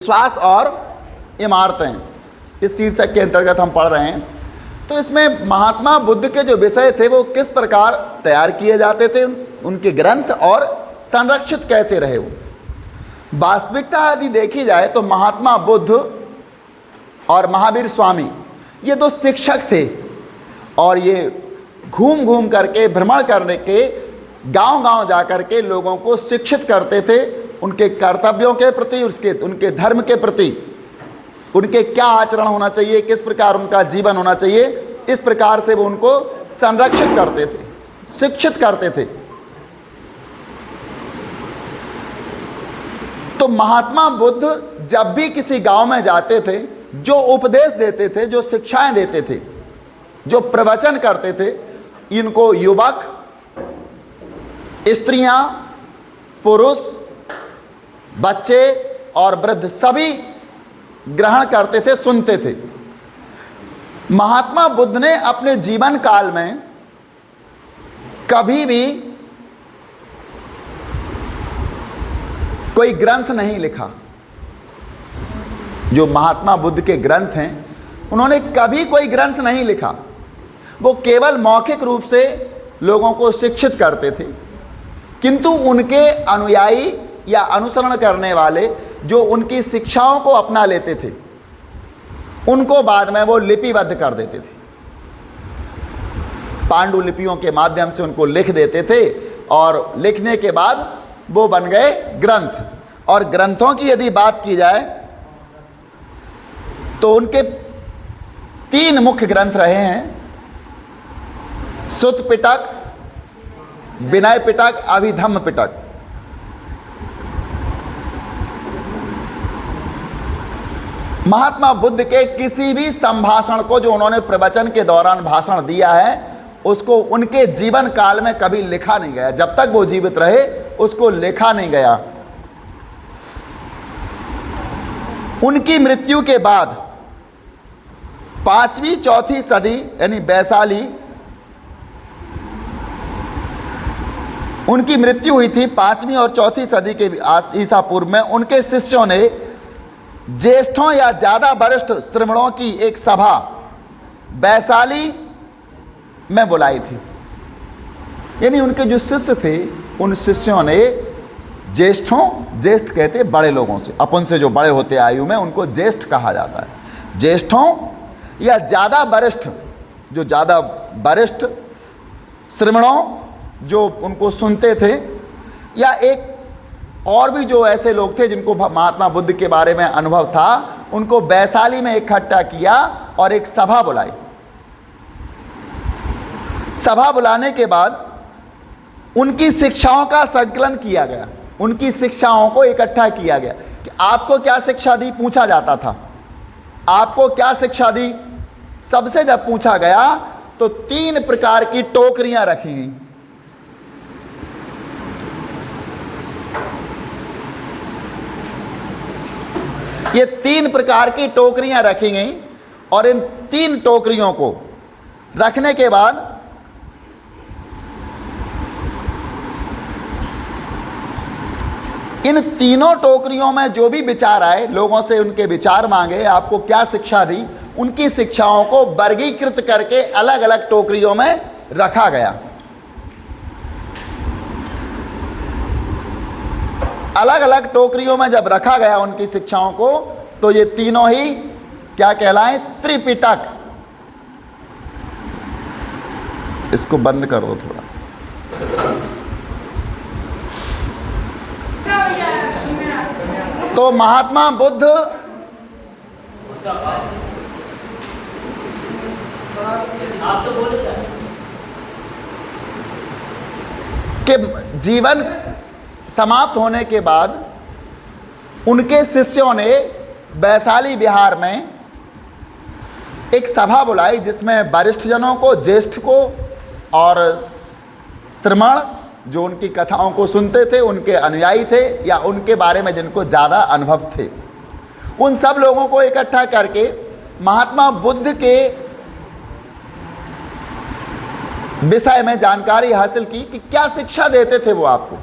विश्वास और इमारतें, इस शीर्षक के अंतर्गत हम पढ़ रहे हैं। तो इसमें महात्मा बुद्ध के जो विषय थे वो किस प्रकार तैयार किए जाते थे, उनके ग्रंथ, और संरक्षित कैसे रहे वो। वास्तविकता यदि देखी जाए तो महात्मा बुद्ध और महावीर स्वामी ये दो शिक्षक थे, और ये घूम घूम करके भ्रमण करने के गांव-गांव जा कर के लोगों को शिक्षित करते थे उनके कर्तव्यों के प्रति, उनके धर्म के प्रति, उनके क्या आचरण होना चाहिए, किस प्रकार उनका जीवन होना चाहिए, इस प्रकार से वो उनको संरक्षित करते थे, शिक्षित करते थे। तो महात्मा बुद्ध जब भी किसी गांव में जाते थे, जो उपदेश देते थे, जो शिक्षाएं देते थे, जो प्रवचन करते थे, इनको युवक, स्त्रियां, पुरुष, बच्चे और वृद्ध सभी ग्रहण करते थे, सुनते थे। महात्मा बुद्ध ने अपने जीवन काल में कभी भी कोई ग्रंथ नहीं लिखा। जो महात्मा बुद्ध के ग्रंथ हैं, उन्होंने कभी कोई ग्रंथ नहीं लिखा। वो केवल मौखिक रूप से लोगों को शिक्षित करते थे, किंतु उनके अनुयायी या अनुसरण करने वाले जो उनकी शिक्षाओं को अपना लेते थे, उनको बाद में वो लिपिबद्ध कर देते थे। पांडुलिपियों के माध्यम से उनको लिख देते थे, और लिखने के बाद वो बन गए ग्रंथ। और ग्रंथों की यदि बात की जाए तो उनके 3 मुख्य ग्रंथ रहे हैं: सुत्त पिटक, विनय पिटक, अभिधम्म पिटक। महात्मा बुद्ध के किसी भी संभाषण को, जो उन्होंने प्रवचन के दौरान भाषण दिया है, उसको उनके जीवन काल में कभी लिखा नहीं गया। जब तक वो जीवित रहे उसको लिखा नहीं गया। उनकी मृत्यु के बाद 5वीं 4वीं सदी यानी वैशाली, उनकी मृत्यु हुई थी 5वीं और 4वीं सदी के ईसा पूर्व में। उनके शिष्यों ने ज्येष्ठों या ज़्यादा वरिष्ठ श्रमणों की एक सभा वैशाली में बुलाई थी। यानी उनके जो शिष्य थे, उन शिष्यों ने ज्येष्ठों, ज्येष्ठ कहते बड़े लोगों से, अपन से जो बड़े होते आयु में, उनको ज्येष्ठ कहा जाता है। ज्येष्ठों या ज़्यादा वरिष्ठ, जो ज़्यादा वरिष्ठ श्रमणों जो उनको सुनते थे, या एक और भी जो ऐसे लोग थे जिनको महात्मा बुद्ध के बारे में अनुभव था, उनको वैशाली में इकट्ठा किया और एक सभा बुलाई। सभा बुलाने के बाद उनकी शिक्षाओं का संकलन किया गया, उनकी शिक्षाओं को इकट्ठा किया गया कि आपको क्या शिक्षा दी, पूछा जाता था, आपको क्या शिक्षा दी। सबसे जब पूछा गया तो 3 प्रकार की टोकरियां रखी गई। ये 3 प्रकार की टोकरियां रखी गई, और इन 3 टोकरियों को रखने के बाद इन तीनों टोकरियों में जो भी विचार आए, लोगों से उनके विचार मांगे, आपको क्या शिक्षा दी, उनकी शिक्षाओं को वर्गीकृत करके अलग अलग टोकरियों में रखा गया। अलग अलग टोकरियों में जब रखा गया उनकी शिक्षाओं को, तो ये तीनों ही क्या कहलाएं, त्रिपिटक। इसको बंद कर दो थोड़ा। तो महात्मा बुद्ध के जीवन समाप्त होने के बाद उनके शिष्यों ने वैशाली बिहार में एक सभा बुलाई, जिसमें वरिष्ठ जनों को, ज्येष्ठ को और श्रमण जो उनकी कथाओं को सुनते थे, उनके अनुयायी थे या उनके बारे में जिनको ज़्यादा अनुभव थे, उन सब लोगों को इकट्ठा करके महात्मा बुद्ध के विषय में जानकारी हासिल की कि क्या शिक्षा देते थे वो आपको।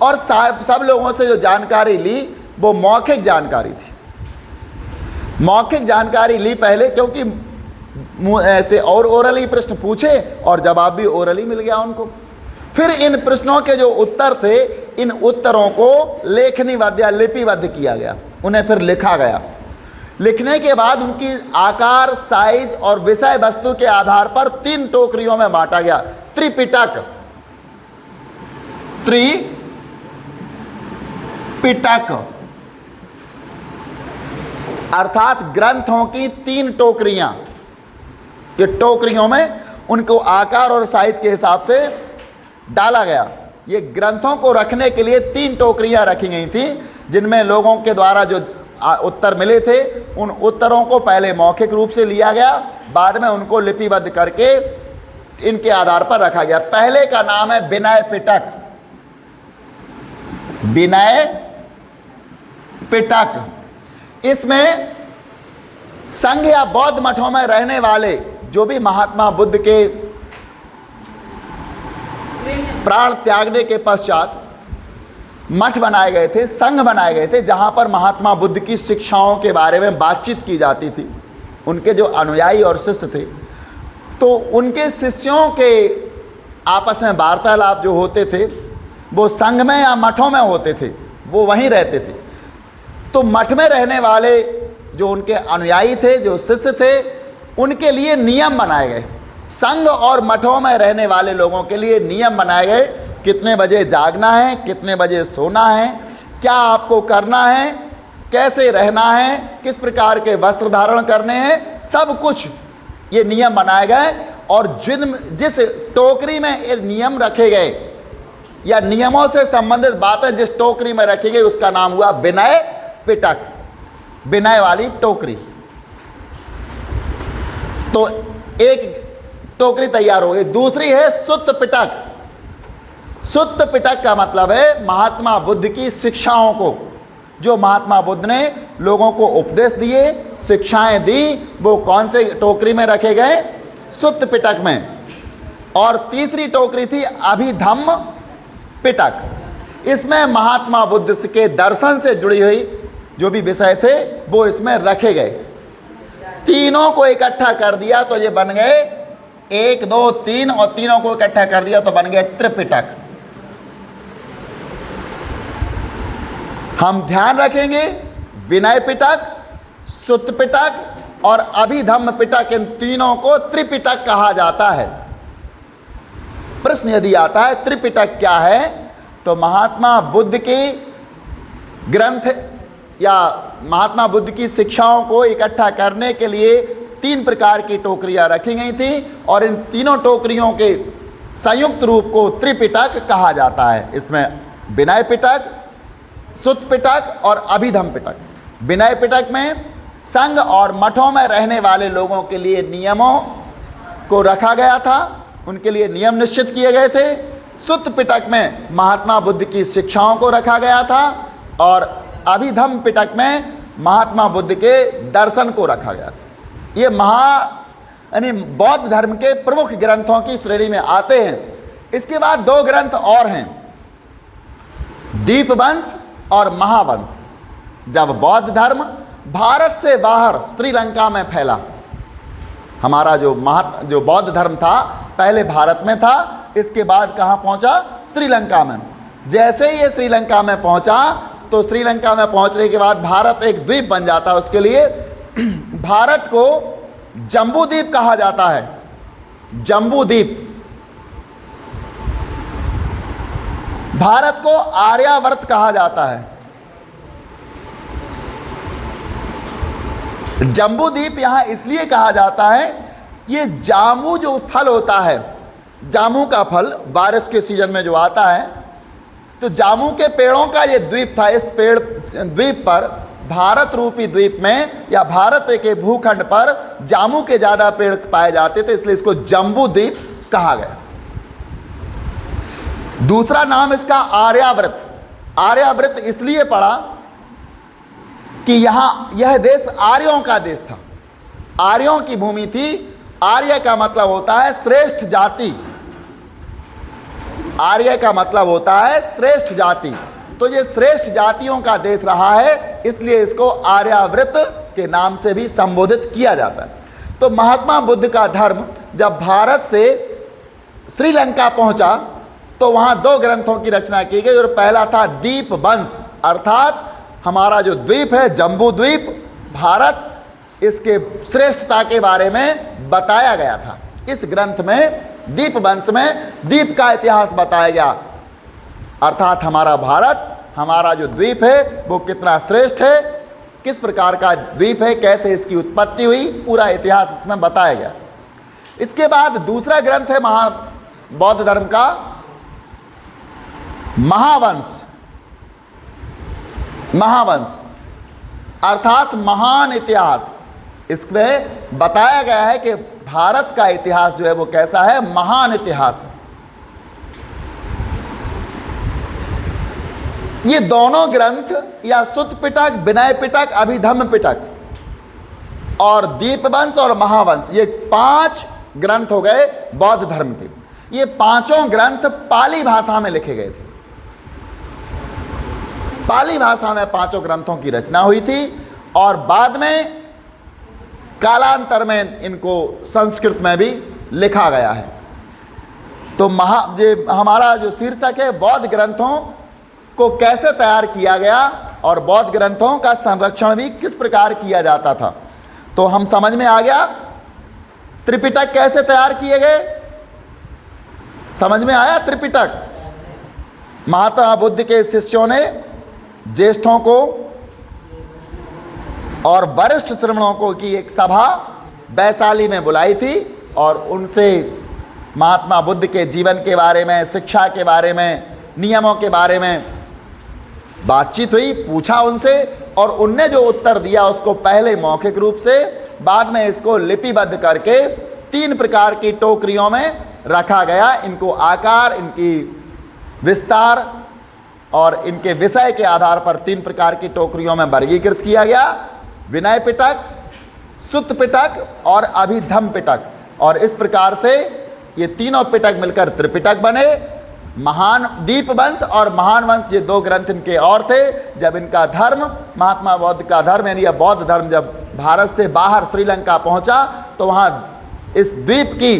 और सब लोगों से जो जानकारी ली वो मौखिक जानकारी थी। मौखिक जानकारी ली पहले, क्योंकि ऐसे और ओरली प्रश्न पूछे और जवाब भी ओरली मिल गया उनको। फिर इन प्रश्नों के जो उत्तर थे, इन उत्तरों को लेखनीबद्ध या लिपिबद्ध किया गया, उन्हें फिर लिखा गया। लिखने के बाद उनकी आकार, साइज और विषय वस्तु के आधार पर 3 टोकरियों में बांटा गया। त्रिपिटक, त्रिपिटक अर्थात ग्रंथों की 3 टोकरियां। ये टोकरियों में उनको आकार और साइज के हिसाब से डाला गया। ये ग्रंथों को रखने के लिए 3 टोकरियां रखी गई थी, जिनमें लोगों के द्वारा जो उत्तर मिले थे, उन उत्तरों को पहले मौखिक रूप से लिया गया, बाद में उनको लिपिबद्ध करके इनके आधार पर रखा गया। पहले का नाम है विनय पिटक। विनय पिटक। इसमें संघ या बौद्ध मठों में रहने वाले जो भी महात्मा बुद्ध के प्राण त्यागने के पश्चात मठ बनाए गए थे, संघ बनाए गए थे, जहां पर महात्मा बुद्ध की शिक्षाओं के बारे में बातचीत की जाती थी। उनके जो अनुयायी और शिष्य थे, तो उनके शिष्यों के आपस में वार्तालाप जो होते थे, वो संघ में या मठों में होते थे, वो वहीं रहते थे। तो मठ में रहने वाले जो उनके अनुयायी थे, जो शिष्य थे, उनके लिए नियम बनाए गए। संघ और मठों में रहने वाले लोगों के लिए नियम बनाए गए, कितने बजे जागना है, कितने बजे सोना है, क्या आपको करना है, कैसे रहना है, किस प्रकार के वस्त्र धारण करने हैं, सब कुछ ये नियम बनाए गए। और जिस टोकरी में ये नियम रखे गए या नियमों से संबंधित बातें जिस टोकरी में रखी गई, उसका नाम हुआ विनय पिटक, विनय वाली टोकरी। तो एक टोकरी तैयार हो गई। दूसरी है सुत्त पिटक। सुत्त पिटक का मतलब है महात्मा बुद्ध की शिक्षाओं को, जो महात्मा बुद्ध ने लोगों को उपदेश दिए, शिक्षाएं दी, वो कौन से टोकरी में रखे गए? सुत्त पिटक में। और तीसरी टोकरी थी अभिधम्म पिटक। इसमें महात्मा बुद्ध के दर्शन से जुड़ी हुई जो भी विषय थे, वो इसमें रखे गए। तीनों को इकट्ठा कर दिया तो ये बन गए 1, 2, 3, और तीनों को इकट्ठा कर दिया तो बन गए त्रिपिटक। हम ध्यान रखेंगे, विनय पिटक, सुत्त पिटक और अभिधम्म पिटक, इन तीनों को त्रिपिटक कहा जाता है। प्रश्न यदि आता है त्रिपिटक क्या है, तो महात्मा बुद्ध के ग्रंथ या महात्मा बुद्ध की शिक्षाओं को इकट्ठा करने के लिए 3 प्रकार की टोकरियां रखी गई थी, और इन तीनों टोकरियों के संयुक्त रूप को त्रिपिटक कहा जाता है। इसमें विनय पिटक, सुत्त पिटक और अभिधम्म पिटक। विनय पिटक में संघ और मठों में रहने वाले लोगों के लिए नियमों को रखा गया था, उनके लिए नियम निश्चित किए गए थे। सुत्त पिटक में महात्मा बुद्ध की शिक्षाओं को रखा गया था, और अभिधम्म पिटक में महात्मा बुद्ध के दर्शन को रखा गया था। ये यानी बौद्ध धर्म के प्रमुख ग्रंथों की श्रेणी में आते हैं। इसके बाद 2 ग्रंथ और हैं, दीपवंश और महावंश। जब बौद्ध धर्म भारत से बाहर श्रीलंका में फैला, हमारा जो बौद्ध धर्म था पहले भारत में था, इसके बाद कहाँ पहुँचा? श्रीलंका में। जैसे ही ये श्रीलंका में पहुँचा, तो श्रीलंका में पहुँचने के बाद भारत एक द्वीप बन जाता। उसके लिए भारत को जम्बू द्वीप कहा जाता है। जम्बू द्वीप। भारत को आर्यावर्त कहा जाता है। जम्बू द्वीप यहां इसलिए कहा जाता है, ये जामू जो फल होता है, जामू का फल बारिश के सीजन में जो आता है, तो जामू के पेड़ों का ये द्वीप था। इस द्वीप पर, भारत रूपी द्वीप में या भारत के भूखंड पर जामू के ज़्यादा पेड़ पाए जाते थे, इसलिए इसको जम्बू द्वीप कहा गया। दूसरा नाम इसका आर्यावर्त। आर्यावर्त इसलिए पड़ा कि यह देश आर्यों का देश था, आर्यों की भूमि थी। आर्य का मतलब होता है श्रेष्ठ जाति। आर्य का मतलब होता है श्रेष्ठ जाति। तो ये श्रेष्ठ जातियों का देश रहा है, इसलिए इसको आर्यावर्त के नाम से भी संबोधित किया जाता है। तो महात्मा बुद्ध का धर्म जब भारत से श्रीलंका पहुंचा तो वहाँ 2 ग्रंथों की रचना की गई, और पहला था दीपवंश, अर्थात हमारा जो द्वीप है जम्बू द्वीप भारत, इसके श्रेष्ठता के बारे में बताया गया था। इस ग्रंथ में दीपवंश में द्वीप का इतिहास बताया गया, अर्थात हमारा भारत, हमारा जो द्वीप है वो कितना श्रेष्ठ है, किस प्रकार का द्वीप है, कैसे इसकी उत्पत्ति हुई, पूरा इतिहास इसमें बताया गया। इसके बाद दूसरा ग्रंथ है बौद्ध धर्म का महावंश, महावंश अर्थात महान इतिहास। इसमें बताया गया है कि भारत का इतिहास जो है वो कैसा है, महान इतिहास है। ये दोनों ग्रंथ या सुत्त पिटक, विनय पिटक, अभिधम्म पिटक और दीपवंश और महावंश, ये 5 ग्रंथ हो गए बौद्ध धर्म के। ये 5 ग्रंथ पाली भाषा में लिखे गए थे। पाली भाषा में 5 ग्रंथों की रचना हुई थी और बाद में कालांतर में इनको संस्कृत में भी लिखा गया है। तो हमारा जो शीर्षक है बौद्ध ग्रंथों को कैसे तैयार किया गया और बौद्ध ग्रंथों का संरक्षण भी किस प्रकार किया जाता था, तो हम समझ में आ गया। त्रिपिटक कैसे तैयार किए गए, समझ में आया। त्रिपिटक महात्मा बुद्ध के शिष्यों ने ज्येष्ठों को और वरिष्ठ श्रमणों को की एक सभा वैशाली में बुलाई थी और उनसे महात्मा बुद्ध के जीवन के बारे में, शिक्षा के बारे में, नियमों के बारे में बातचीत हुई, पूछा उनसे, और उनने जो उत्तर दिया उसको पहले मौखिक रूप से, बाद में इसको लिपिबद्ध करके 3 प्रकार की टोकरियों में रखा गया। इनको आकार, इनकी विस्तार और इनके विषय के आधार पर 3 प्रकार की टोकरियों में वर्गीकृत किया गया, विनय पिटक, सुत्त पिटक और अभिधम्म पिटक। और इस प्रकार से ये तीनों पिटक मिलकर त्रिपिटक बने। महान दीपवंश और महान वंश ये 2 ग्रंथ इनके और थे। जब इनका धर्म, महात्मा बुद्ध का धर्म यानी यह बौद्ध धर्म जब भारत से बाहर श्रीलंका पहुंचा तो वहाँ इस द्वीप की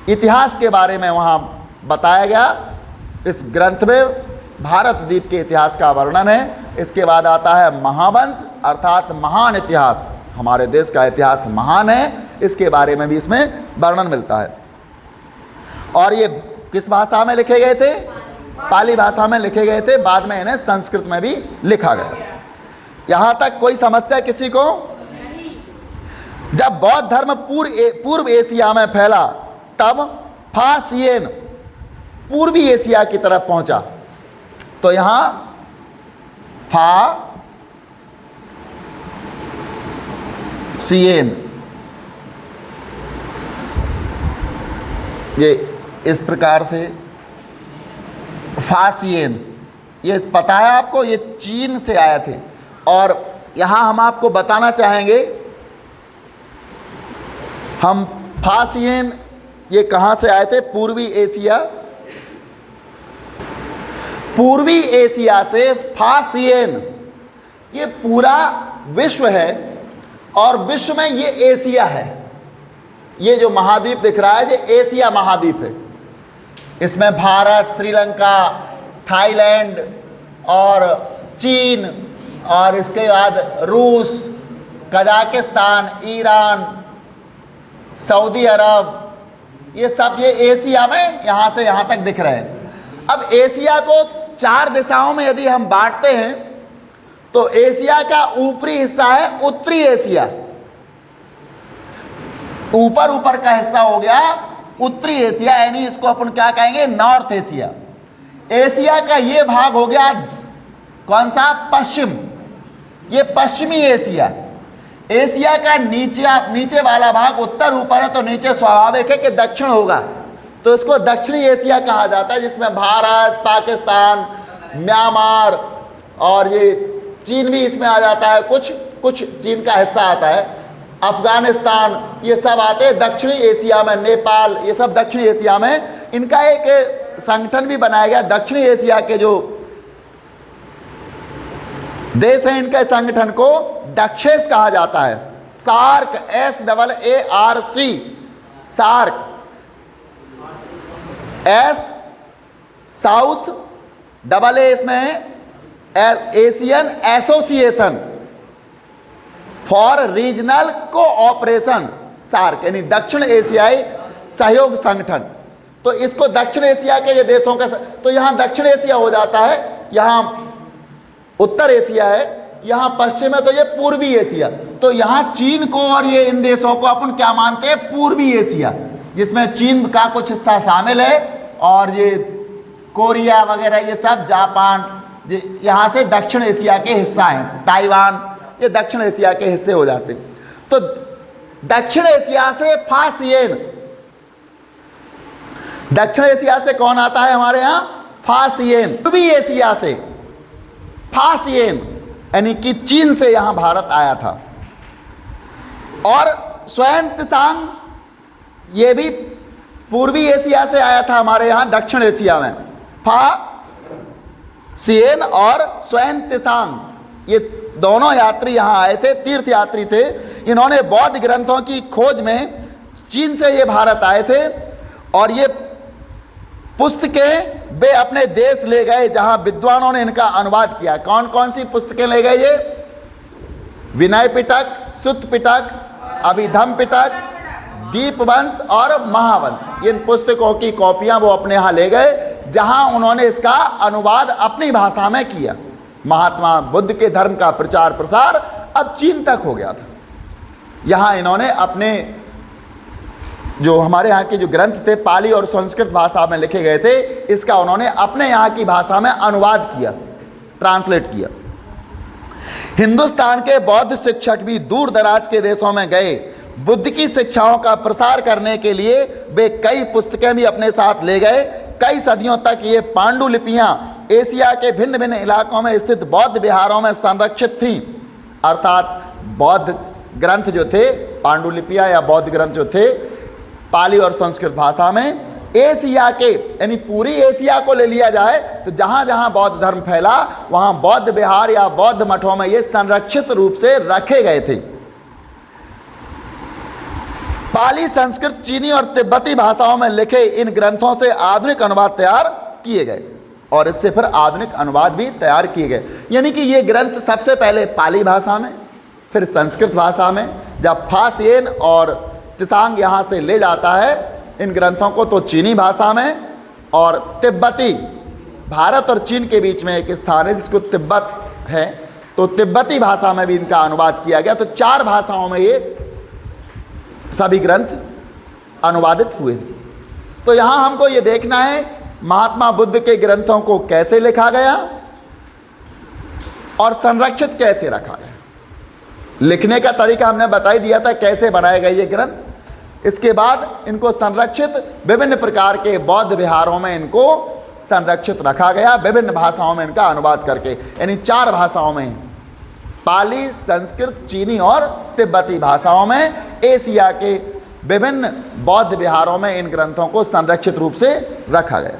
इतिहास के बारे में वहाँ बताया गया। इस ग्रंथ में भारत द्वीप के इतिहास का वर्णन है। इसके बाद आता है महावंश अर्थात महान इतिहास, हमारे देश का इतिहास महान है, इसके बारे में भी इसमें वर्णन मिलता है। और ये किस भाषा में लिखे गए थे, पाली भाषा में लिखे गए थे, बाद में इन्हें संस्कृत में भी लिखा गया। यहाँ तक कोई समस्या किसी को? जब बौद्ध धर्म पूर्व एशिया में फैला तब फासियन पूर्वी एशिया की तरफ पहुंचा। तो यहाँ फासियन ये इस प्रकार से फासियन, ये पता है आपको, ये चीन से आए थे। और यहाँ हम आपको बताना चाहेंगे, हम फासियन ये कहाँ से आए थे? पूर्वी एशिया, पूर्वी एशिया से फासियन ये पूरा विश्व है और विश्व में ये एशिया है। ये जो महाद्वीप दिख रहा है ये एशिया महाद्वीप है। इसमें भारत, श्रीलंका, थाईलैंड और चीन और इसके बाद रूस, कजाकिस्तान, ईरान, सऊदी अरब, ये सब ये एशिया में यहाँ से यहाँ तक दिख रहे हैं। अब एशिया को 4 दिशाओं में यदि हम बांटते हैं तो एशिया का ऊपरी हिस्सा है उत्तरी एशिया, ऊपर का हिस्सा हो गया उत्तरी एशिया, यानी इसको अपन क्या कहेंगे? North Asia. एशिया का ये भाग हो गया कौन सा? पश्चिम, ये पश्चिमी एशिया। एशिया का नीचे वाला भाग उत्तर ऊपर है तो नीचे स्वाभाविक है कि दक्षिण होगा, तो इसको दक्षिणी एशिया कहा जाता है, जिसमें भारत, पाकिस्तान, म्यांमार और ये चीन भी इसमें आ जाता है, कुछ चीन का हिस्सा आता है, अफगानिस्तान, ये सब आते हैं दक्षिणी एशिया में, नेपाल, ये सब दक्षिणी एशिया में। इनका एक संगठन भी बनाया गया, दक्षिणी एशिया के जो देश है इनके संगठन को दक्षेस कहा जाता है। SAARC, SAARC, SAARC, S south, AA इसमें है Asian association for regional cooperation, SAARC यानी दक्षिण एशियाई सहयोग संगठन। तो इसको दक्षिण एशिया के ये देशों का, तो यहाँ दक्षिण एशिया हो जाता है, यहाँ उत्तर एशिया है, यहाँ पश्चिम है, तो ये पूर्वी एशिया। तो यहाँ चीन को और ये इन देशों को अपन क्या मानते हैं, पूर्वी एशिया, जिसमें चीन का कुछ हिस्सा शामिल है और ये कोरिया वगैरह ये सब, जापान, यहाँ से दक्षिण एशिया के हिस्सा हैं, ताइवान, ये दक्षिण एशिया के हिस्से हो जाते हैं। तो दक्षिण एशिया से फासियन, दक्षिण एशिया से कौन आता है हमारे यहाँ, फासियन। पूर्वी एशिया से फासियन यानी कि चीन से यहाँ भारत आया था। और स्वयं त्सांग ये भी पूर्वी एशिया से आया था हमारे यहाँ दक्षिण एशिया में। फासियन और स्वयं त्सांग ये दोनों यात्री यहाँ आए थे, तीर्थ यात्री थे। इन्होंने बौद्ध ग्रंथों की खोज में चीन से ये भारत आए थे और ये पुस्तकें वे अपने देश ले गए जहां विद्वानों ने इनका अनुवाद किया। कौन कौन सी पुस्तकें ले गए ये, विनय पिटक, सुत्त पिटक, अभिधम पिटक, दीपवंश और महावंश, इन पुस्तकों की कॉपियां वो अपने यहाँ ले गए जहां उन्होंने इसका अनुवाद अपनी भाषा में किया। महात्मा बुद्ध के धर्म का प्रचार प्रसार अब चीन तक हो गया था। यहाँ इन्होंने अपने जो हमारे यहाँ के जो ग्रंथ थे पाली और संस्कृत भाषा में लिखे गए थे, इसका उन्होंने अपने यहाँ की भाषा में अनुवाद किया, ट्रांसलेट किया। हिंदुस्तान के बौद्ध शिक्षक भी दूर दराज के देशों में गए। बुद्ध की शिक्षाओं का प्रसार करने के लिए वे कई पुस्तकें भी अपने साथ ले गए। कई सदियों तक ये पांडुलिपियाँ एशिया के भिन्न भिन्न इलाकों में स्थित बौद्ध विहारों में संरक्षित थीं। अर्थात बौद्ध ग्रंथ जो थे, पांडुलिपियाँ या बौद्ध ग्रंथ जो थे पाली और संस्कृत भाषा में, एशिया के यानी पूरी एशिया को ले लिया जाए तो जहां जहां बौद्ध धर्म फैला वहां बौद्ध विहार या बौद्ध मठों में ये संरक्षित रूप से रखे गए थे। पाली, संस्कृत, चीनी और तिब्बती भाषाओं में लिखे इन ग्रंथों से आधुनिक अनुवाद तैयार किए गए और इससे फिर आधुनिक अनुवाद भी तैयार किए गए। यानी कि ये ग्रंथ सबसे पहले पाली भाषा में, फिर संस्कृत भाषा में, जब फासियन और त्सांग यहाँ से ले जाता है इन ग्रंथों को तो चीनी भाषा में, और तिब्बती, भारत और चीन के बीच में एक स्थान है जिसको तिब्बत है, तो तिब्बती भाषा में भी इनका अनुवाद किया गया। तो 4 भाषाओं में ये सभी ग्रंथ अनुवादित हुए। तो यहाँ हमको ये देखना है महात्मा बुद्ध के ग्रंथों को कैसे लिखा गया और संरक्षित कैसे रखा गया। लिखने का तरीका हमने बता ही दिया था, कैसे बनाए गए ये ग्रंथ। इसके बाद इनको संरक्षित विभिन्न प्रकार के बौद्ध विहारों में इनको संरक्षित रखा गया, विभिन्न भाषाओं में इनका अनुवाद करके, यानी 4 भाषाओं में, पाली, संस्कृत, चीनी और तिब्बती भाषाओं में एशिया के विभिन्न बौद्ध विहारों में इन ग्रंथों को संरक्षित रूप से रखा गया।